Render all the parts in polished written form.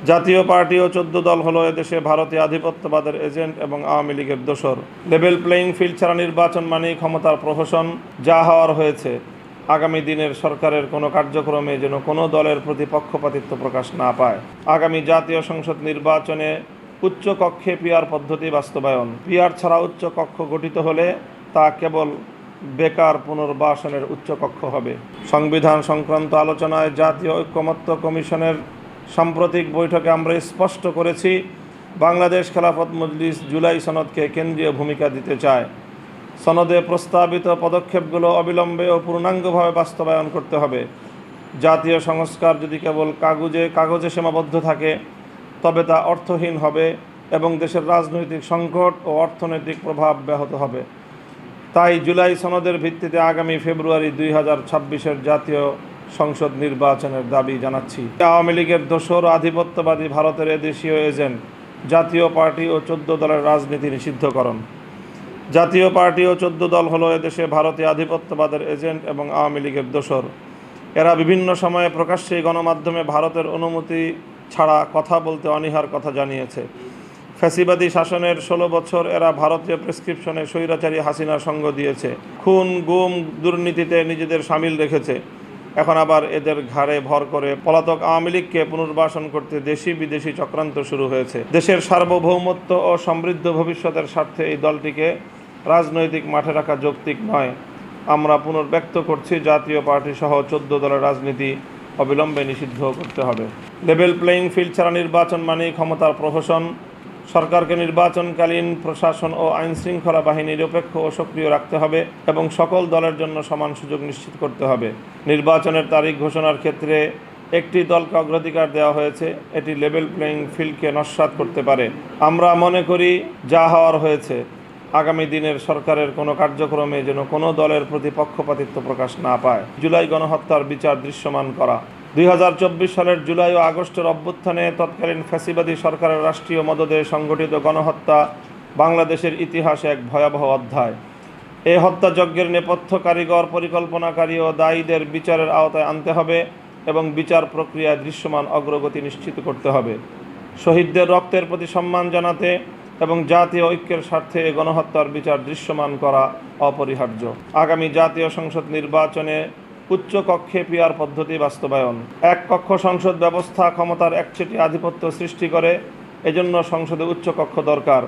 জাতীয় পার্টি ও ১৪ দল হলো এদেশে ভারতীয় আধিপত্যবাদের এজেন্ট এবং আওয়ামী লীগের দোসর। লেভেল প্লেয়িং ফিল্ড ছাড়া নির্বাচন মানেই ক্ষমতার প্রহসন। যা হওয়ার হয়েছে। আগামী দিনের সরকারের কোনো কার্যক্রমে যেন কোনো দলের প্রতি পক্ষপাতিত্ব প্রকাশ না পায়। আগামী জাতীয় সংসদ নির্বাচনে উচ্চ কক্ষে পিআর পদ্ধতি বাস্তবায়ন। পিআর ছাড়া উচ্চ কক্ষ গঠিত হলে তা কেবল বেকার পুনর্বাসনের উচ্চকক্ষ হবে। সংবিধান সংক্রান্ত আলোচনায় জাতীয় ঐকমত্য কমিশনের সাম্প্রতিক বৈঠকে আমরা স্পষ্ট করেছি, বাংলাদেশ খেলাফত মজলিস জুলাই সনদকে কেন্দ্রীয় ভূমিকা দিতে চায়। সনদে প্রস্তাবিত পদক্ষেপগুলো অবিলম্বে ও পূর্ণাঙ্গভাবে বাস্তবায়ন করতে হবে। জাতীয় সংস্কার যদি কেবল কাগজে সীমাবদ্ধ থাকে তবে তা অর্থহীন হবে এবং দেশের রাজনৈতিক সংকট ও অর্থনৈতিক প্রভাব ব্যাহত হবে। তাই জুলাই সনদের ভিত্তিতে আগামী ফেব্রুয়ারি ২০২৬-এর জাতীয় সংসদ নির্বাচনের দাবি জানাচ্ছি। আওয়ামী লীগের দোসর আধিপত্যবাদী ভারতের এদেশীয় এজেন্ট জাতীয় পার্টি ও ১৪ দলের রাজনীতি নিষিদ্ধকরণ। জাতীয় পার্টি ও ১৪ দল হলো এদেশে ভারতীয় আধিপত্যবাদের এজেন্ট এবং আওয়ামী লীগের দোসর। এরা বিভিন্ন সময়ে প্রকাশ্যেই গণমাধ্যমে ভারতের অনুমতি ছাড়া কথা বলতে অনীহার কথা জানিয়েছে। ফ্যাসিবাদী শাসনের ১৬ বছর এরা ভারতীয় প্রেসক্রিপশনে স্বৈরাচারী হাসিনার সঙ্গ দিয়েছে, খুন গুম দুর্নীতিতে নিজেদের সামিল রেখেছে। এখন আবার এদের ঘাড়ে ভর করে পলাতক আওয়ামী লীগকে পুনর্বাসন করতে দেশি বিদেশি চক্রান্ত শুরু হয়েছে। দেশের সার্বভৌমত্ব ও সমৃদ্ধ ভবিষ্যতের স্বার্থে এই দলটিকে রাজনৈতিক মাঠে রাখা যৌক্তিক নয়। আমরা পুনর্ব্যক্ত করছি, জাতীয় পার্টি সহ ১৪ দলের রাজনীতি অবিলম্বে নিষিদ্ধ করতে হবে। লেভেল প্লেয়িং ফিল্ড ছাড়া নির্বাচন মানেই ক্ষমতার প্রহসন। সরকারকে নির্বাচনকালীন প্রশাসন ও আইনশৃঙ্খলা বাহিনী নিরপেক্ষ ও সক্রিয় রাখতে হবে এবং সকল দলের জন্য সমান সুযোগ নিশ্চিত করতে হবে। নির্বাচনের তারিখ ঘোষণার ক্ষেত্রে একটি দলকে অগ্রাধিকার দেওয়া হয়েছে, এটি লেভেল প্লেয়িং ফিল্ডকে নস্যাৎ করতে পারে। আমরা মনে করি যা হওয়ার হয়েছে। আগামী দিনের সরকারের কোনো কার্যক্রমে যেন কোনো দলের প্রতি পক্ষপাতিত্ব প্রকাশ না পায়। জুলাই গণহত্যার বিচার দৃশ্যমান করা। ২০২৪ সালের জুলাই ও আগস্টের অভ্যুত্থানে তৎকালীন ফ্যাসিবাদী সরকারের রাষ্ট্রীয় মদদে সংগঠিত গণহত্যা বাংলাদেশের ইতিহাসে এক ভয়াবহ অধ্যায়। এই হত্যাযজ্ঞের নেপথ্য কারিগর, পরিকল্পনাকারী ও দায়ীদের বিচারের আওতায় আনতে হবে এবং বিচার প্রক্রিয়ায় দৃশ্যমান অগ্রগতি নিশ্চিত করতে হবে। শহীদদের রক্তের প্রতি সম্মান জানাতে এবং জাতীয় ঐক্যের স্বার্থে এই গণহত্যার বিচার দৃশ্যমান করা অপরিহার্য। আগামী জাতীয় সংসদ নির্বাচনে উচ্চ কক্ষে পিআর পদ্ধতি বাস্তবায়ন। এক কক্ষ সংসদ ব্যবস্থা ক্ষমতার একচেটি আধিপত্য সৃষ্টি করে, এজন্য সংসদে উচ্চ কক্ষ দরকার।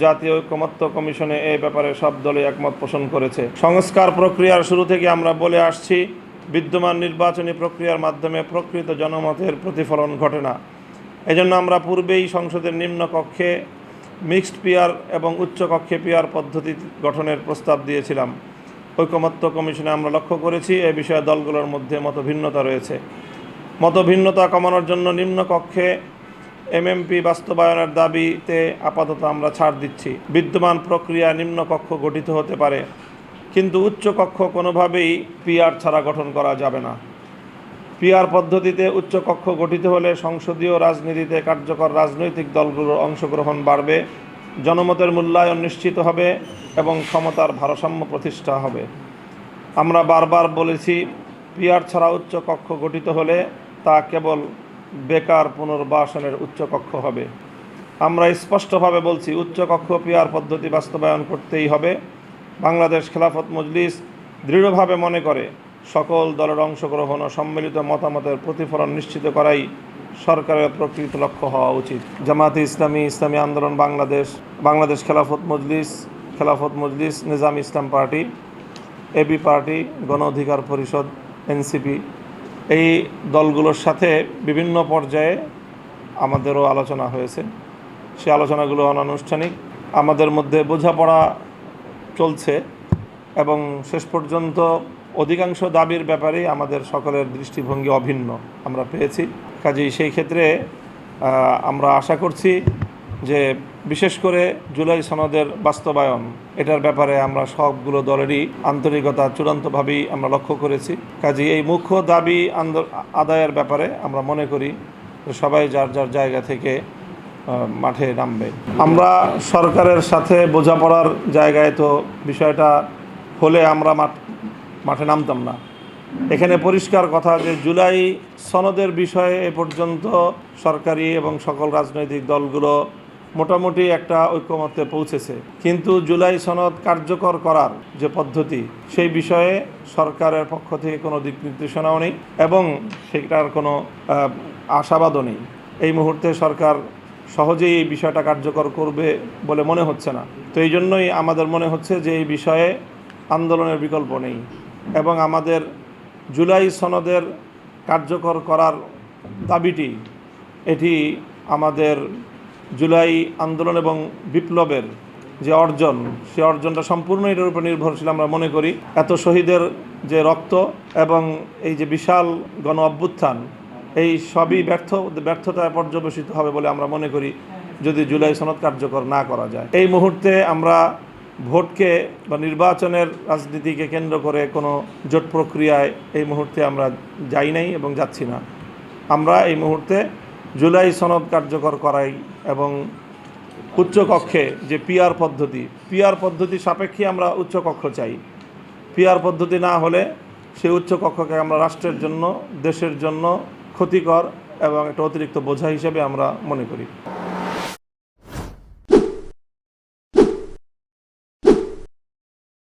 জাতীয় ঐকমত্য কমিশনে এই ব্যাপারে সব দলে একমত পোষণ করেছে। সংস্কার প্রক্রিয়ার শুরু থেকে আমরা বলে আসছি, বিদ্যমান নির্বাচনী প্রক্রিয়ার মাধ্যমে প্রকৃত জনমতের প্রতিফলন ঘটে না। এজন্য আমরা পূর্বেই সংসদের নিম্ন কক্ষে মিক্সড পিআর এবং উচ্চ কক্ষে পিআর পদ্ধতি গঠনের প্রস্তাব দিয়েছিলাম। ঐকমত্য কমিশনে আমরা লক্ষ্য করেছি এ বিষয়ে দলগুলোর মধ্যে মতভিন্নতা রয়েছে। মতভিন্নতা কমানোর জন্য নিম্ন কক্ষে এমএমপি বাস্তবায়নের দাবিতে আপাতত আমরা ছাড় দিচ্ছি। বিদ্যমান প্রক্রিয়া নিম্ন কক্ষ গঠিত হতে পারে, কিন্তু উচ্চ কক্ষ কোনোভাবেই পিআর ছাড়া গঠন করা যাবে না। পিআর পদ্ধতিতে উচ্চ কক্ষ গঠিত হলে সংসদীয় রাজনীতিতে কার্যকর রাজনৈতিক দলগুলোর অংশগ্রহণ বাড়বে, জনমতের মূল্যায়ন নিশ্চিত হবে এবং ক্ষমতার ভারসাম্য প্রতিষ্ঠা হবে। আমরা বারবার বলেছি, পিআর ছাড়া উচ্চ কক্ষ গঠিত হলে তা কেবল বেকার পুনর্বাসনের উচ্চকক্ষ হবে। আমরা স্পষ্টভাবে বলছি, উচ্চকক্ষ পিআর পদ্ধতি বাস্তবায়ন করতেই হবে। বাংলাদেশ খেলাফত মজলিস দৃঢ়ভাবে মনে করে, সকল দলের অংশগ্রহণ ও সম্মিলিত মতামতের প্রতিফলন নিশ্চিত করাই সরকারের প্রকৃত লক্ষ্য হওয়া উচিত। জামায়াতে ইসলামী, ইসলামী আন্দোলন বাংলাদেশ, বাংলাদেশ খেলাফত মজলিস, নিজাম ইসলাম পার্টি, এবি পার্টি, গণ অধিকার পরিষদ, এনসিপি, এই দলগুলোর সাথে বিভিন্ন পর্যায়ে আমাদেরও আলোচনা হয়েছে। সে আলোচনাগুলো অনানুষ্ঠানিক, আমাদের মধ্যে বোঝাপড়া চলছে এবং শেষ পর্যন্ত অধিকাংশ দাবির ব্যাপারেই আমাদের সকলের দৃষ্টিভঙ্গি অভিন্ন আমরা পেয়েছি। কাজেই সেই ক্ষেত্রে আমরা আশা করছি যে বিশেষ করে জুলাই সনদের বাস্তবায়ন, এটার ব্যাপারে আমরা সবগুলো দলেরই আন্তরিকতা চূড়ান্তভাবেই আমরা লক্ষ্য করেছি। কাজেই এই মুখ্য দাবি আদায়ের ব্যাপারে আমরা মনে করি সবাই যার যার জায়গা থেকে মাঠে নামবে। আমরা সরকারের সাথে বোঝাপড়ার জায়গায় তো বিষয়টা হলে আমরা মাঠে নামতাম না। এখানে পরিষ্কার কথা যে জুলাই সনদের বিষয়ে এ পর্যন্ত সরকারি এবং সকল রাজনৈতিক দলগুলো মোটামুটি একটা ঐকমত্যে পৌঁছেছে, কিন্তু জুলাই সনদ কার্যকর করার যে পদ্ধতি সেই বিষয়ে সরকারের পক্ষ থেকে কোনো দিক নির্দেশনাও নেই এবং সেটার কোনো আশাবাদও নেই। এই মুহূর্তে সরকার সহজেই এই বিষয়টা কার্যকর করবে বলে মনে হচ্ছে না। তো এই জন্যই আমাদের মনে হচ্ছে যে এই বিষয়ে আন্দোলনের বিকল্প নেই এবং আমাদের জুলাই সনদের কার্যকর করার দাবিটি এটি আমাদের জুলাই আন্দোলন এবং বিপ্লবের যে অর্জন, সে অর্জনটা সম্পূর্ণ এটার উপর নির্ভরশীল আমরা মনে করি। এত শহীদের যে রক্ত এবং এই যে বিশাল গণ অভ্যুত্থান, এই সবই ব্যর্থতায় পর্যবেসিত হবে বলে আমরা মনে করি যদি জুলাই সনদ কার্যকর না করা যায়। এই মুহূর্তে আমরা ভোটকে বা নির্বাচনের রাজনীতিকে কেন্দ্র করে কোনো জোট প্রক্রিয়ায় এই মুহূর্তে আমরা যাই নাই এবং যাচ্ছি না। আমরা এই মুহূর্তে জুলাই সনদ কার্যকর করাই এবং উচ্চকক্ষে যে পিআর পদ্ধতি সাপেক্ষে আমরা উচ্চকক্ষ চাই। পিআর পদ্ধতি না হলে সেই উচ্চকক্ষকে আমরা রাষ্ট্রের জন্য, দেশের জন্য ক্ষতিকর এবং একটা অতিরিক্ত বোঝা হিসেবে আমরা মনে করি।